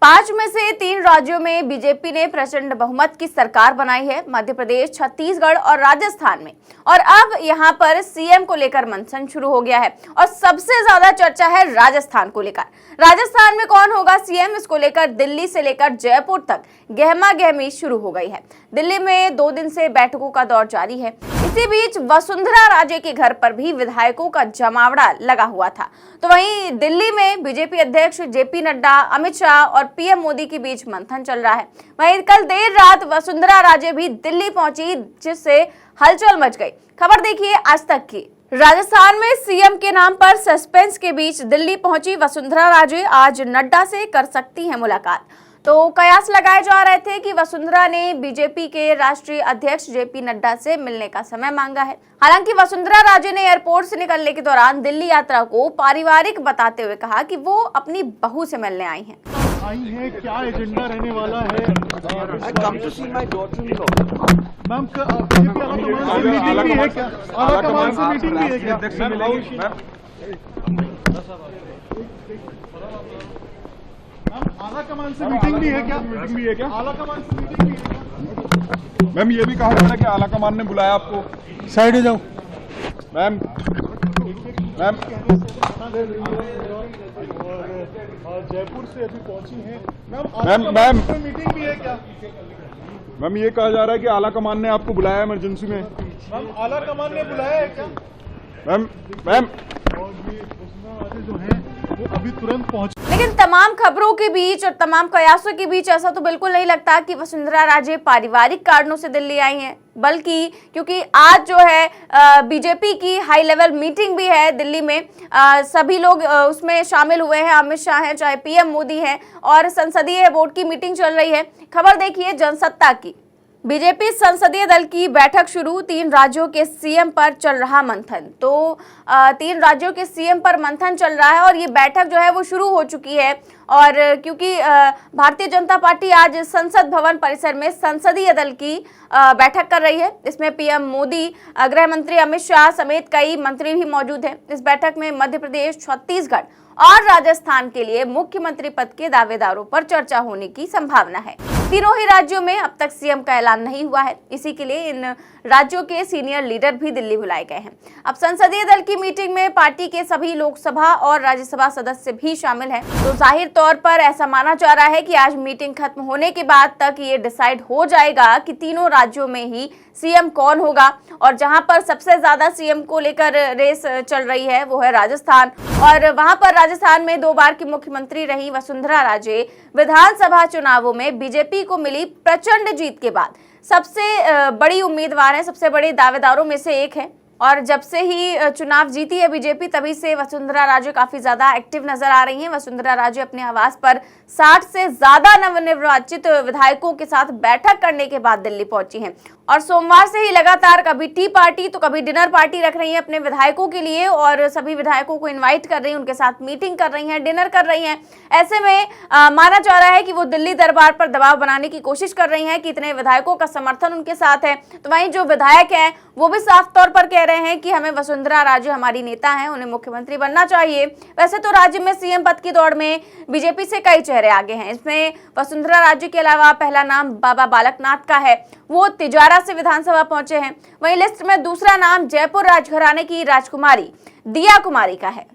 5 में से 3 राज्यों में बीजेपी ने प्रचंड बहुमत की सरकार बनाई है, मध्य प्रदेश, छत्तीसगढ़ और राजस्थान में। और अब यहां पर सीएम को लेकर मंथन शुरू हो गया है और सबसे ज्यादा चर्चा है राजस्थान को लेकर। राजस्थान में कौन होगा सीएम, इसको लेकर दिल्ली से लेकर जयपुर तक गहमा गहमी शुरू हो गई है। दिल्ली में 2 दिन से बैठकों का दौर जारी है। इसी बीच वसुंधरा राजे के घर पर भी विधायकों का जमावड़ा लगा हुआ था। तो वहीं दिल्ली में बीजेपी अध्यक्ष जेपी नड्डा, अमित शाह और पीएम मोदी के बीच मंथन चल रहा है। वहीं कल देर रात वसुंधरा राजे भी दिल्ली पहुंची, जिससे हलचल मच गई। खबर देखिए आज तक की। राजस्थान में सीएम के नाम पर सस्पेंस के बीच दिल्ली पहुंची वसुंधरा राजे आज नड्डा से कर सकती हैं मुलाकात। तो कयास लगाए जा रहे थे कि वसुंधरा ने बीजेपी के राष्ट्रीय अध्यक्ष जेपी नड्डा से मिलने का समय मांगा है। हालांकि वसुंधरा राजे ने एयरपोर्ट से निकलने के दौरान दिल्ली यात्रा को पारिवारिक बताते हुए कहा कि वो अपनी बहू से मिलने आई हैं। क्या एजेंडा रहने वाला है? come to see my daughter-in-law. Ma'am meeting भी है क्या? आलाकमान से मीटिंग भी है क्या? आलाकमान से मीटिंग भी है क्या? मीटिंग भी है क्या? आलाकमान से मीटिंग भी है। मैम ये भी कहा जा रहा है कि आलाकमान ने बुलाया आपको। साइड हो जाओ मैम। मैम जयपुर से अभी पहुंची हैं मैम मीटिंग भी है क्या? मैम ये कहा जा रहा है कि आलाकमान ने आपको बुलाया इमरजेंसी में। मैम आलाकमान ने बुलाया है क्या? मैम मैम और ये वसुंधरा राजे जो हैं वो अभी तुरंत पहुंच। लेकिन तमाम खबरों के बीच और तमाम कयासों के बीच ऐसा तो बिल्कुल नहीं लगता कि वसुंधरा राजे पारिवारिक कारणों से दिल्ली आई हैं, बल्कि क्योंकि आज जो है बीजेपी की हाई लेवल मीटिंग भी है दिल्ली में। सभी लोग उसमें शामिल हुए हैं, अमित शाह हैं, चाहे पीएम मोदी हैं, और संसदीय बोर्ड की मीटिंग चल रही है। खबर देखिए जनसत्ता की। बीजेपी संसदीय दल की बैठक शुरू, 3 राज्यों के सीएम पर चल रहा मंथन। तो 3 राज्यों के सीएम पर मंथन चल रहा है और ये बैठक जो है वो शुरू हो चुकी है। और क्योंकि भारतीय जनता पार्टी आज संसद भवन परिसर में संसदीय दल की बैठक कर रही है। इसमें पीएम मोदी, गृह मंत्री अमित शाह समेत कई मंत्री भी मौजूद हैं। इस बैठक में मध्य प्रदेश, छत्तीसगढ़ और राजस्थान के लिए मुख्यमंत्री पद के दावेदारों पर चर्चा होने की संभावना है। तीनों ही राज्यों में अब तक सीएम का ऐलान नहीं हुआ है। इसी के लिए इन राज्यों के सीनियर लीडर भी दिल्ली बुलाए गए हैं। अब संसदीय दल की मीटिंग में पार्टी के सभी लोकसभा और राज्यसभा सदस्य भी शामिल हैं। तो जाहिर तौर पर ऐसा माना जा रहा है कि आज मीटिंग खत्म होने के बाद तक ये डिसाइड हो जाएगा कि तीनों राज्यों में ही सीएम कौन होगा। और जहां पर सबसे ज्यादा सीएम को लेकर रेस चल रही है वो है राजस्थान। और वहां पर राजस्थान में 2 बार की मुख्यमंत्री रही वसुंधरा राजे विधानसभा चुनावों में बीजेपी को मिली प्रचंड जीत के बाद सबसे बड़ी उम्मीदवार है, सबसे बड़े दावेदारों में से एक है। और जब से ही चुनाव जीती है बीजेपी, तभी से वसुंधरा राजे काफी ज्यादा एक्टिव नजर आ रही हैं। वसुंधरा राजे अपने आवास पर 60 से ज्यादा नवनिर्वाचित विधायकों के साथ बैठक करने के बाद दिल्ली पहुंची हैं। और सोमवार से ही लगातार कभी टी पार्टी तो कभी डिनर पार्टी रख रही हैं अपने विधायकों के लिए, और सभी विधायकों को इन्वाइट कर रही हैं, उनके साथ मीटिंग कर रही हैं, डिनर कर रही हैं। ऐसे में माना जा रहा है कि वो दिल्ली दरबार पर दबाव बनाने की कोशिश कर रही हैं कि इतने विधायकों का समर्थन उनके साथ है। तो वहीं जो विधायक हैं वो भी साफ तौर पर कह रहे हैं कि हमें वसुंधरा राजे हमारी नेता हैं, उन्हें मुख्यमंत्री बनना चाहिए। वैसे तो राज्य में सीएम पद की दौड़ में बीजेपी से कई चेहरे आगे हैं। इसमें वसुंधरा राजे के अलावा पहला नाम बाबा बालकनाथ का है, वो तिजारा से विधानसभा पहुंचे हैं। वहीं लिस्ट में दूसरा नाम जयपुर राजघराने की राजकुमारी दिया कुमारी का है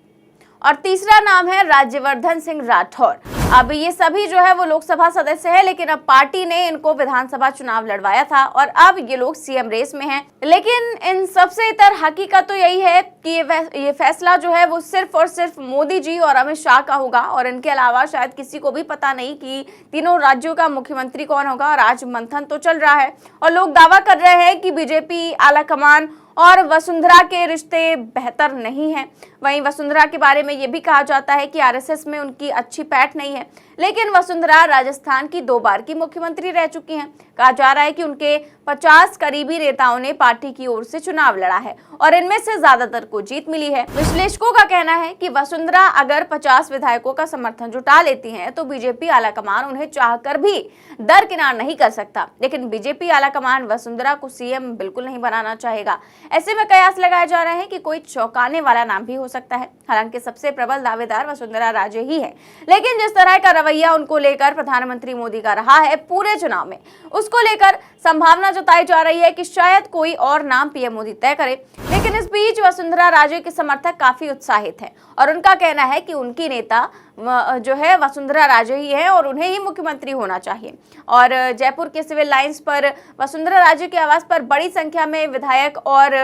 और तीसरा नाम है राज्यवर्धन सिंह राठौर। अब ये सभी जो है वो लोकसभा सदस्य है, लेकिन अब पार्टी ने इनको विधानसभा चुनाव लड़वाया था और अब ये लोग सीएम रेस में हैं। लेकिन इन सबसे इतर हकीकत तो यही है कि ये फैसला जो है वो सिर्फ और सिर्फ मोदी जी और अमित शाह का होगा और इनके अलावा शायद किसी को भी पता नहीं कि तीनों राज्यों का मुख्यमंत्री कौन होगा। और आज मंथन तो चल रहा है और लोग दावा कर रहे हैं कि बीजेपी, आलाकमान और वसुंधरा के रिश्ते बेहतर नहीं हैं। वहीं वसुंधरा के बारे में ये भी कहा जाता है कि आरएसएस में उनकी अच्छी पैठ नहीं है। लेकिन वसुंधरा राजस्थान की 2 बार की मुख्यमंत्री रह चुकी हैं। कहा जा रहा है कि उनके 50 करीबी नेताओं ने पार्टी की ओर से चुनाव लड़ा है और इनमें से ज्यादातर को जीत मिली है। विश्लेषकों का कहना है कि वसुंधरा अगर 50 विधायकों का समर्थन जुटा लेती हैं तो बीजेपी आलाकमान उन्हें चाहकर भी दरकिनार नहीं कर सकता। लेकिन बीजेपी आलाकमान वसुंधरा को सीएम बिल्कुल नहीं बनाना चाहेगा। ऐसे में कयास लगाया जा रहा है कि कोई चौंकाने वाला नाम भी हो सकता है। हालांकि सबसे प्रबल दावेदार वसुंधरा राजे ही है, लेकिन जिस तरह का रवैया उनको लेकर प्रधानमंत्री मोदी का रहा है पूरे चुनाव में, उसको लेकर संभावना जताई जा रही है कि शायद कोई और नाम पीएम मोदी तय करे। लेकिन इस बीच वसुंधरा राजे के समर्थक काफी उत्साहित हैं और उनका कहना है कि उनकी नेता जो है वसुंधरा राजे ही है और उन्हें ही मुख्यमंत्री होना चाहिए। और जयपुर के सिविल लाइंस पर वसुंधरा राजे के आवास पर बड़ी संख्या में विधायक और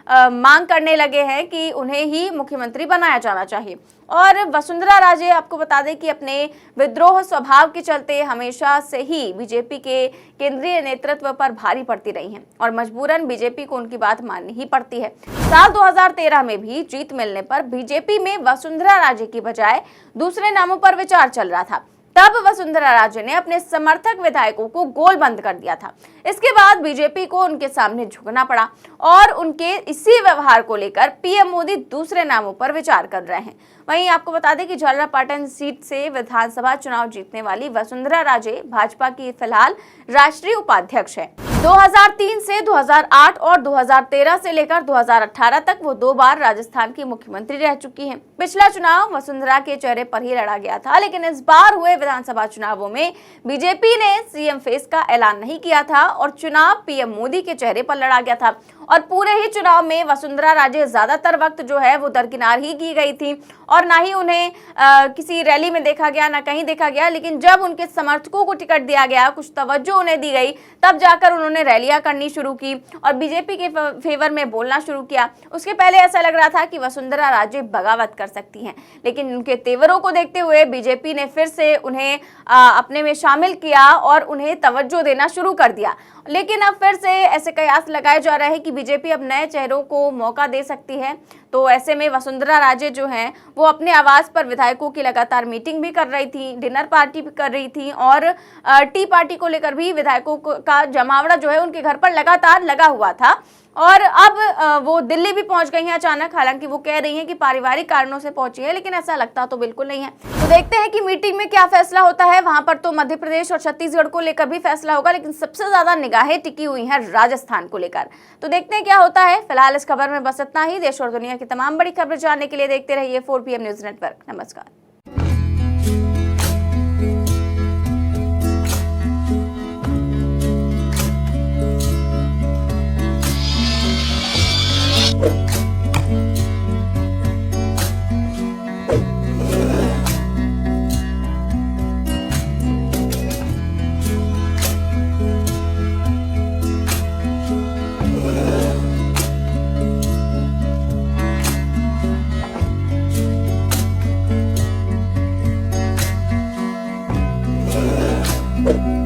मांग करने लगे हैं कि उन्हें ही मुख्यमंत्री बनाया जाना चाहिए। और वसुंधरा राजे आपको बता दें कि अपने विद्रोह स्वभाव के चलते हमेशा से ही बीजेपी के केंद्रीय नेतृत्व पर भारी पड़ती रही हैं और मजबूरन बीजेपी को उनकी बात माननी ही पड़ती है। साल 2013 में भी जीत मिलने पर बीजेपी में वसुंधरा राजे की बजाय दूसरे नामों पर विचार चल रहा था। तब वसुंधरा राजे ने अपने समर्थक विधायकों को गोलबंद कर दिया था। इसके बाद बीजेपी को उनके सामने झुकना पड़ा और उनके इसी व्यवहार को लेकर पीएम मोदी दूसरे नामों पर विचार कर रहे हैं। वहीं आपको बता दें कि झालरापाटन सीट से विधानसभा चुनाव जीतने वाली वसुंधरा राजे भाजपा की फिलहाल राष्ट्रीय उपाध्यक्ष है। 2003 से 2008 और 2013 से लेकर 2018 तक वो 2 बार राजस्थान की मुख्यमंत्री रह चुकी हैं। पिछला चुनाव वसुंधरा के चेहरे पर ही लड़ा गया था, लेकिन इस बार हुए विधानसभा चुनावों में बीजेपी ने सीएम फेस का ऐलान नहीं किया था और चुनाव पीएम मोदी के चेहरे पर लड़ा गया था। और पूरे ही चुनाव में वसुंधरा राजे ज्यादातर वक्त जो है वो दरकिनार ही की गई थी और ना ही उन्हें किसी रैली में देखा गया, ना कहीं देखा गया। लेकिन जब उनके समर्थकों को टिकट दिया गया, कुछ तवज्जो उन्हें दी गई, तब जाकर उन्होंने रैलियां करनी शुरू की और बीजेपी के फेवर में बोलना शुरू किया। उसके पहले ऐसा लग रहा था कि वसुंधरा राजे बगावत कर सकती हैं, लेकिन उनके तेवरों को देखते हुए बीजेपी ने फिर से उन्हें अपने में शामिल किया और उन्हें तवज्जो देना शुरू कर दिया। लेकिन अब फिर से ऐसे कयास लगाए जा रहे हैं कि बीजेपी अब नए चेहरों को मौका दे सकती है। तो ऐसे में वसुंधरा राजे जो हैं वो अपने आवास पर विधायकों की लगातार मीटिंग भी कर रही थी, डिनर पार्टी भी कर रही थी और टी पार्टी को लेकर भी विधायकों का जमावड़ा जो है उनके घर पर लगातार लगा हुआ था। और अब वो दिल्ली भी पहुंच गई हैं अचानक। हालांकि वो कह रही हैं कि पारिवारिक कारणों से पहुंची है, लेकिन ऐसा लगता तो बिल्कुल नहीं है। तो देखते हैं कि मीटिंग में क्या फैसला होता है। वहां पर तो मध्य प्रदेश और छत्तीसगढ़ को लेकर भी फैसला होगा, लेकिन सबसे ज्यादा निगाहें टिकी हुई हैं राजस्थान को लेकर। तो देखते हैं क्या होता है। फिलहाल इस खबर में बस इतना ही। देश और दुनिया की तमाम बड़ी खबरें जानने के लिए देखते रहिए 4 PM न्यूज नेटवर्क। नमस्कार। you